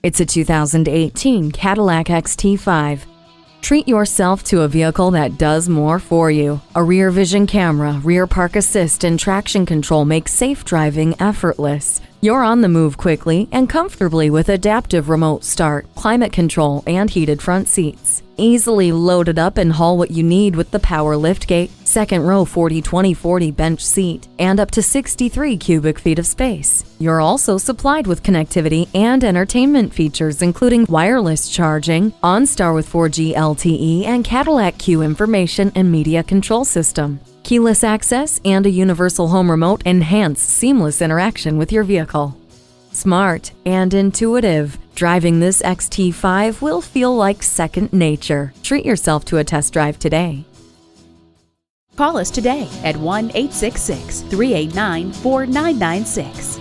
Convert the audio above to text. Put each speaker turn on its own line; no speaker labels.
It's a 2018 Cadillac XT5. Treat yourself to a vehicle that does more for you. A rear vision camera, rear park assist, and traction control make safe driving effortless. You're on the move quickly and comfortably with adaptive remote start, climate control, and heated front seats. Easily load it up and haul what you need with the power liftgate, second row 40/20/40 bench seat, and up to 63 cubic feet of space. You're also supplied with connectivity and entertainment features including wireless charging, OnStar with 4G LTE, and Cadillac CUE information and media control system. Keyless access and a universal home remote enhance seamless interaction with your vehicle. Smart and intuitive, driving this XT5 will feel like second nature. Treat yourself to a test drive today.
Call us today at 1-866-389-4996.